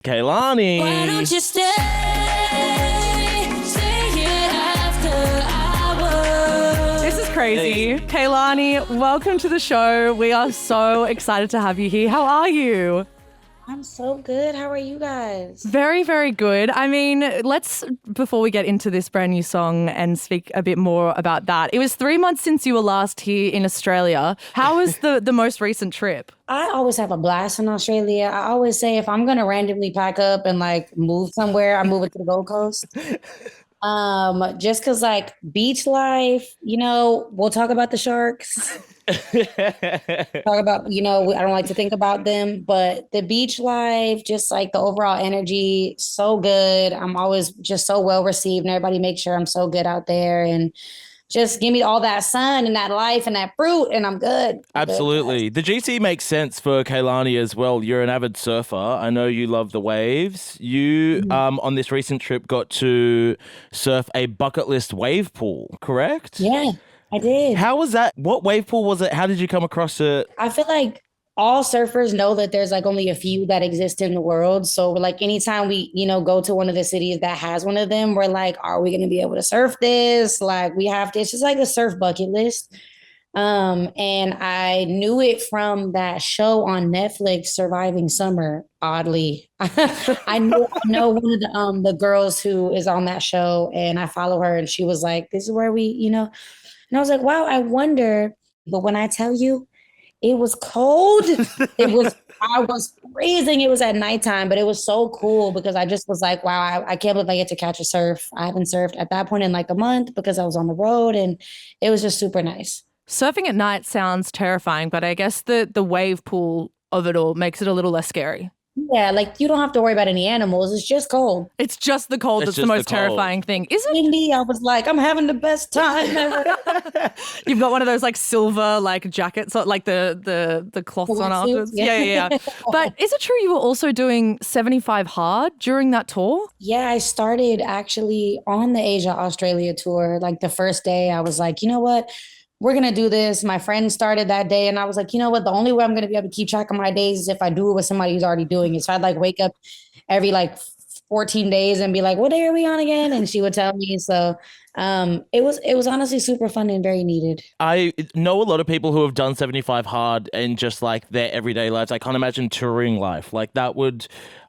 Kehlani. Why don't you stay here after hours? This is crazy. Kehlani, welcome to the show. We are so excited to have you here. How are you? I'm so good. How are you guys? Very, very good. I mean, before we get into this brand new song and speak a bit more about that, it was 3 months since you were last here in Australia. How was the most recent trip? I always have a blast in Australia. I always say if I'm gonna randomly pack up and like move somewhere, I move it to the Gold Coast. Just cause like beach life, we'll talk about the sharks. Talk about, I don't like to think about them, but the beach life, just like the overall energy, so good. I'm always just so well received and everybody makes sure I'm so good out there and just give me all that sun and that life and that fruit and I'm good. Absolutely. The GC makes sense for Kehlani as well. You're an avid surfer. I know you love the waves. You, on this recent trip, got to surf a bucket list wave pool, correct? Yeah, I did. How was that? What wave pool was it? How did you come across it? I feel like all surfers know that there's like only a few that exist in the world. So like anytime we, go to one of the cities that has one of them, we're like, are we going to be able to surf this? Like we have to, it's just like a surf bucket list. And I knew it from that show on Netflix, Surviving Summer, oddly. I know one of the girls who is on that show and I follow her and she was like, this is where we, and I was like, wow, I wonder. But when I tell you, it was cold. I was freezing. It was at nighttime, but it was so cool because I just was like, wow, I can't believe I get to catch a surf. I haven't surfed at that point in like a month because I was on the road and it was just super nice. Surfing at night sounds terrifying, but I guess the wave pool of it all makes it a little less scary. Yeah, like you don't have to worry about any animals. It's just cold. It's just the cold that's the most terrifying thing. Isn't it? Me, I was like, I'm having the best time ever. You've got one of those like silver like jackets, like the cloths on afterwards. Yeah. But is it true you were also doing 75 hard during that tour? Yeah, I started actually on the Asia Australia tour. Like the first day I was like, you know what? We're going to do this. My friend started that day and I was like, you know what? The only way I'm going to be able to keep track of my days is if I do it with somebody who's already doing it. So I'd like wake up every like 14 days and be like, what day are we on again? And she would tell me. So it was honestly super fun and very needed. I know a lot of people who have done 75 hard and just like their everyday lives. I can't imagine touring life. Like that would,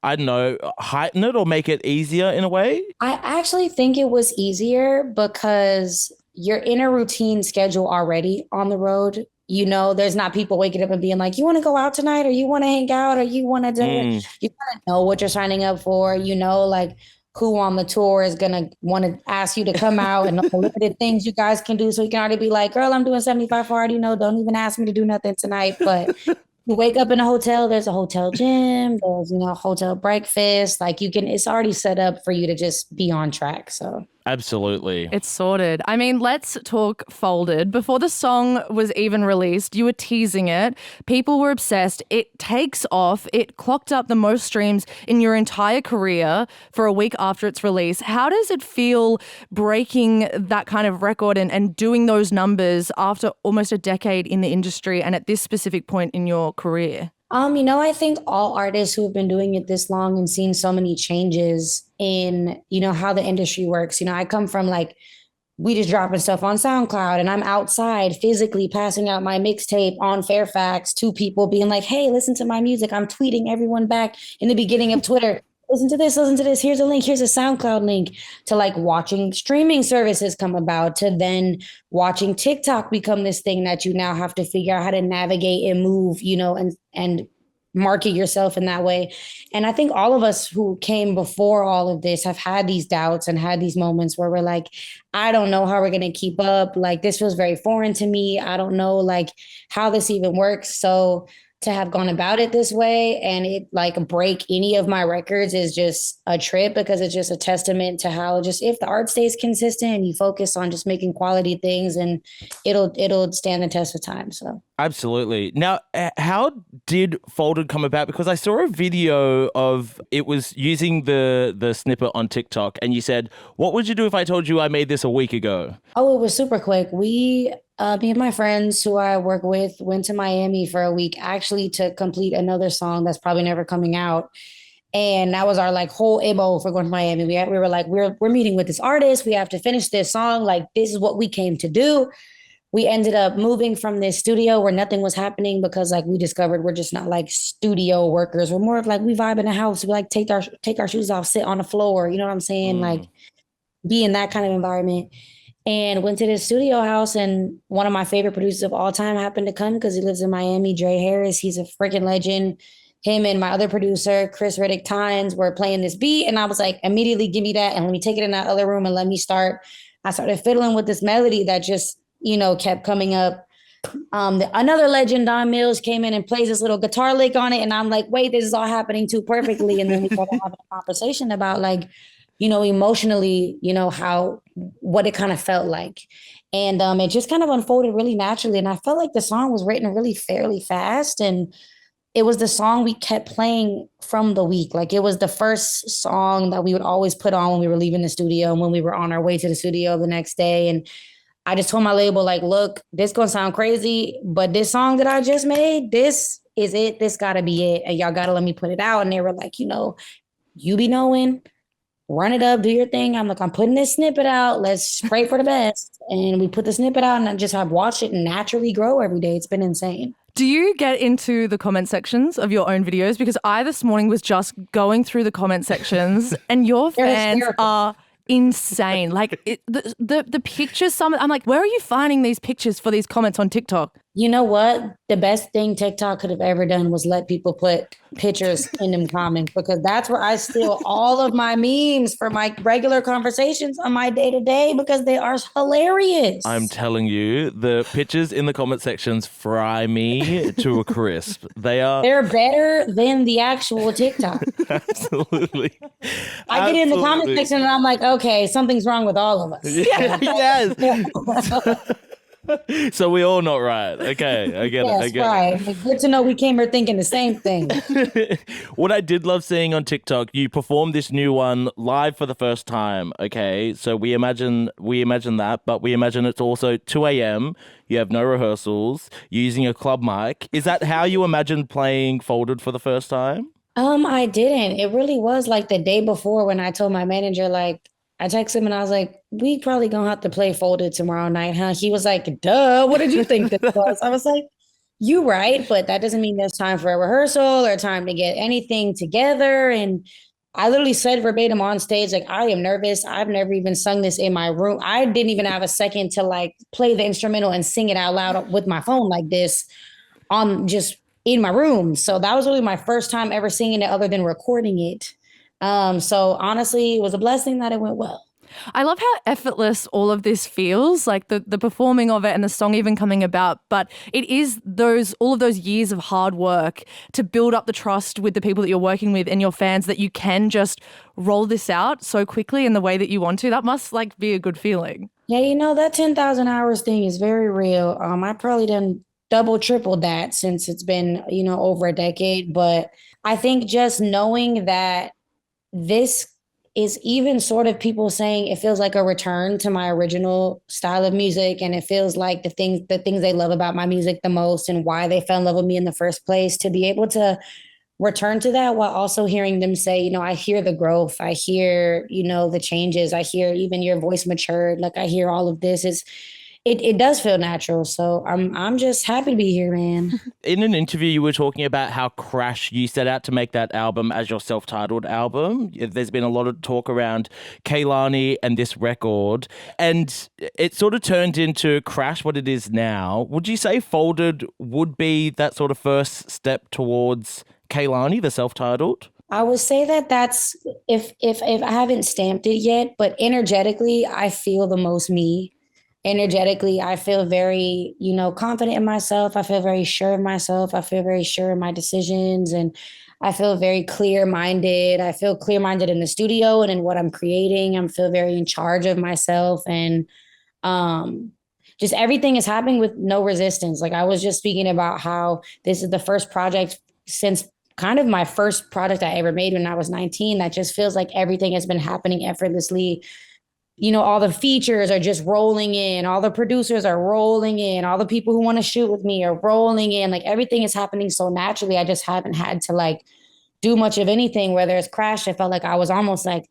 I don't know, heighten it or make it easier in a way? I actually think it was easier because you're in a routine schedule already on the road. There's not people waking up and being like, you want to go out tonight or you want to hang out or you want to do it. You kind of know what you're signing up for, like who on the tour is going to want to ask you to come out and the limited things you guys can do. So you can already be like, girl, I'm doing 75 hard, don't even ask me to do nothing tonight. But you wake up in a hotel, there's a hotel gym, there's, hotel breakfast. Like it's already set up for you to just be on track. So. Absolutely. It's sorted. I mean, let's talk Folded. Before the song was even released, you were teasing it. People were obsessed. It takes off. It clocked up the most streams in your entire career for a week after its release. How does it feel breaking that kind of record and doing those numbers after almost a decade in the industry and at this specific point in your career? I think all artists who have been doing it this long and seen so many changes in, how the industry works. I come from like, we just dropping stuff on SoundCloud and I'm outside physically passing out my mixtape on Fairfax to people being like, hey, listen to my music. I'm tweeting everyone back in the beginning of Twitter. Listen to this. Here's a link. Here's a SoundCloud link to like watching streaming services come about to then watching TikTok become this thing that you now have to figure out how to navigate and move, and market yourself in that way. And I think all of us who came before all of this have had these doubts and had these moments where we're like, I don't know how we're going to keep up. Like this feels very foreign to me. I don't know like how this even works. So to have gone about it this way and it like break any of my records is just a trip because it's just a testament to how just if the art stays consistent and you focus on just making quality things and it'll stand the test of time. So absolutely. Now, how did Folded come about? Because I saw a video of it was using the snippet on TikTok and you said, what would you do if I told you I made this a week ago? Oh, it was super quick. Me and my friends who I work with went to Miami for a week actually to complete another song that's probably never coming out. And that was our like whole MO for going to Miami. We were like, we're meeting with this artist. We have to finish this song. Like, this is what we came to do. We ended up moving from this studio where nothing was happening because like we discovered we're just not like studio workers. We're more of like we vibe in the house. We like take our shoes off, sit on the floor. You know what I'm saying? Like be in that kind of environment. And went to this studio house, and one of my favorite producers of all time happened to come because he lives in Miami. Dre Harris, he's a freaking legend. Him and my other producer, Khris Riddick-Tynes, were playing this beat, and I was like, immediately give me that, and let me take it in that other room and let me start. I started fiddling with this melody that just, kept coming up. Another legend, Don Mills, came in and plays this little guitar lick on it, and I'm like, wait, this is all happening too perfectly. And then we started having a conversation about like, emotionally, what it kind of felt like. And it just kind of unfolded really naturally. And I felt like the song was written really fairly fast. And it was the song we kept playing from the week. Like it was the first song that we would always put on when we were leaving the studio and when we were on our way to the studio the next day. And I just told my label, like, look, this gonna sound crazy, but this song that I just made, this is it. This gotta be it. And y'all gotta let me put it out. And they were like, you be knowing. Run it up, do your thing. I'm like, I'm putting this snippet out. Let's pray for the best. And we put the snippet out, and I just have watched it naturally grow every day. It's been insane. Do you get into the comment sections of your own videos? Because I this morning was just going through the comment sections, and your fans are insane. Like the pictures, I'm like, where are you finding these pictures for these comments on TikTok? You know what? The best thing TikTok could have ever done was let people put pictures in them comments, because that's where I steal all of my memes for my regular conversations on my day-to-day, because they are hilarious. I'm telling you, the pictures in the comment sections fry me to a crisp. They're better than the actual TikTok. Absolutely. I get in the comment section and I'm like, okay, something's wrong with all of us. Yes. So we all not right. Okay, I get it. Right. Good to know we came here thinking the same thing. What I did love seeing on TikTok, you performed this new one live for the first time. Okay, so we imagine that, but we imagine it's also 2 a.m. You have no rehearsals. You're using a club mic. Is that how you imagined playing Folded for the first time? I didn't. It really was like the day before when I told my manager, like, I texted him and I was like, we probably gonna have to play Folded tomorrow night, huh? He was like, duh, what did you think this was? I was like, you right, but that doesn't mean there's time for a rehearsal or time to get anything together. And I literally said verbatim on stage, like, I am nervous. I've never even sung this in my room. I didn't even have a second to like play the instrumental and sing it out loud with my phone like this on just in my room. So that was really my first time ever singing it other than recording it. So honestly, it was a blessing that it went well. I love how effortless all of this feels, like the performing of it and the song even coming about. But it is all of those years of hard work to build up the trust with the people that you're working with and your fans that you can just roll this out so quickly in the way that you want to. That must like be a good feeling. Yeah, that 10,000 hours thing is very real. I probably done double, triple that since it's been, over a decade. But I think just knowing that this is even sort of people saying it feels like a return to my original style of music, and it feels like the things they love about my music the most and why they fell in love with me in the first place, to be able to return to that while also hearing them say, I hear the growth, I hear, the changes, I hear even your voice matured, like I hear all of this. It does feel natural. So I'm just happy to be here, man. In an interview, you were talking about how Crash, you set out to make that album as your self-titled album. There's been a lot of talk around Kehlani and this record, and it sort of turned into Crash what it is now. Would you say Folded would be that sort of first step towards Kehlani, the self-titled? I would say that's if I haven't stamped it yet, but energetically, I feel the most me. Energetically, I feel very, confident in myself. I feel very sure of myself. I feel very sure in my decisions, and I feel very clear-minded. I feel clear-minded in the studio and in what I'm creating. I feel very in charge of myself, and just everything is happening with no resistance. Like I was just speaking about how this is the first project since kind of my first project I ever made when I was 19. That just feels like everything has been happening effortlessly. All the features are just rolling in. All the producers are rolling in. All the people who want to shoot with me are rolling in. Like everything is happening so naturally. I just haven't had to like do much of anything, whether it's Crash, it felt like I was almost like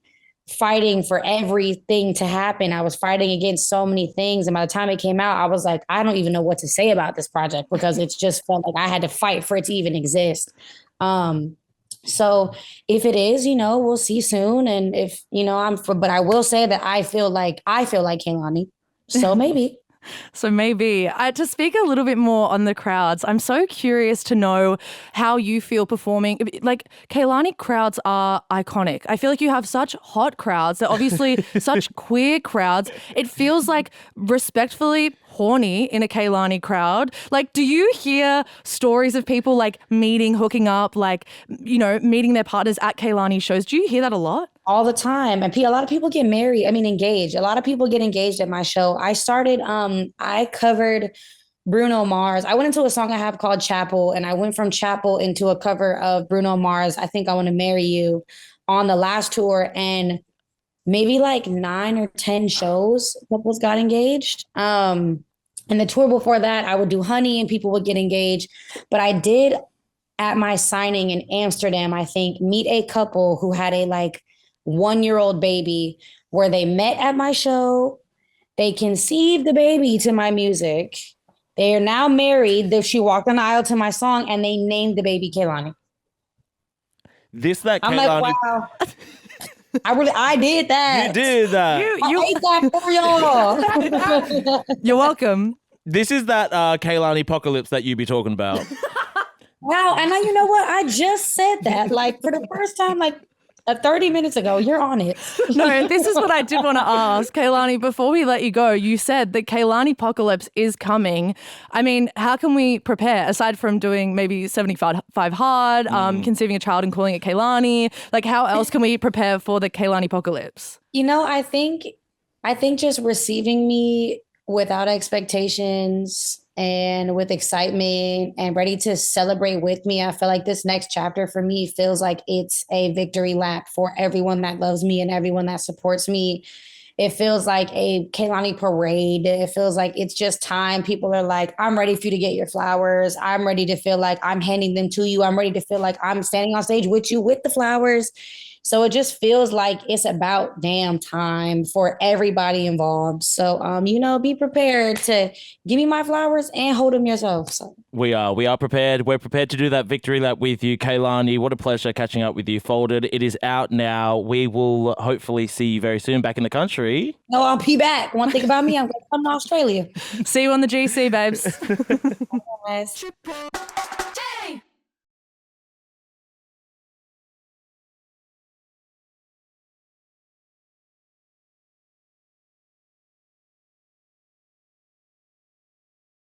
fighting for everything to happen. I was fighting against so many things. And by the time it came out, I was like, I don't even know what to say about this project because it's just felt like I had to fight for it to even exist. So if it is, we'll see soon. And if, but I will say that I feel like Kehlani. So maybe. So maybe to speak a little bit more on the crowds, I'm so curious to know how you feel performing. Like Kehlani crowds are iconic. I feel like you have such hot crowds. They're obviously such queer crowds. It feels like respectfully horny in a Kehlani crowd. Like, do you hear stories of people like meeting, hooking up, like, meeting their partners at Kehlani shows? Do you hear that a lot? All the time. And a lot of people get engaged. A lot of people get engaged at my show. I covered Bruno Mars. I went into a song I have called Chapel, and I went from Chapel into a cover of Bruno Mars, I Think I Want to Marry You, on the last tour. And maybe like 9 or 10 shows, couples got engaged. And the tour before that, I would do Honey and people would get engaged. But I did, at my signing in Amsterdam, I think, meet a couple who had a 1-year-old baby, where they met at my show. They conceived the baby to my music. They are now married. She walked on the aisle to my song, and they named the baby Kehlani. I'm like, wow. I did that. You did that. You ate that for y'all. You're welcome. This is that Kehlani-pocalypse that you be talking about. Wow. And now you know what? I just said that for the first time, 30 minutes ago. You're on it. No, this is what I did want to ask. Kehlani, before we let you go, you said that Kehlani-pocalypse is coming. I mean, how can we prepare, aside from doing maybe 75 Hard, conceiving a child and calling it Kehlani? Like, how else can we prepare for the Kehlani-pocalypse? I think just receiving me without expectations and with excitement and ready to celebrate with me. I feel like this next chapter for me feels like it's a victory lap for everyone that loves me and everyone that supports me. It feels like a Kehlani parade. It feels like it's just time. People are like, I'm ready for you to get your flowers. I'm ready to feel like I'm handing them to you. I'm ready to feel like I'm standing on stage with you with the flowers. So it just feels like it's about damn time for everybody involved. So, be prepared to give me my flowers and hold them yourself. So. We are prepared. We're prepared to do that victory lap with you, Kehlani. What a pleasure catching up with you, Folded. It is out now. We will hopefully see you very soon back in the country. No, I'll be back. One thing about me, I'm going to come to Australia. See you on the GC, babes. Bye, guys.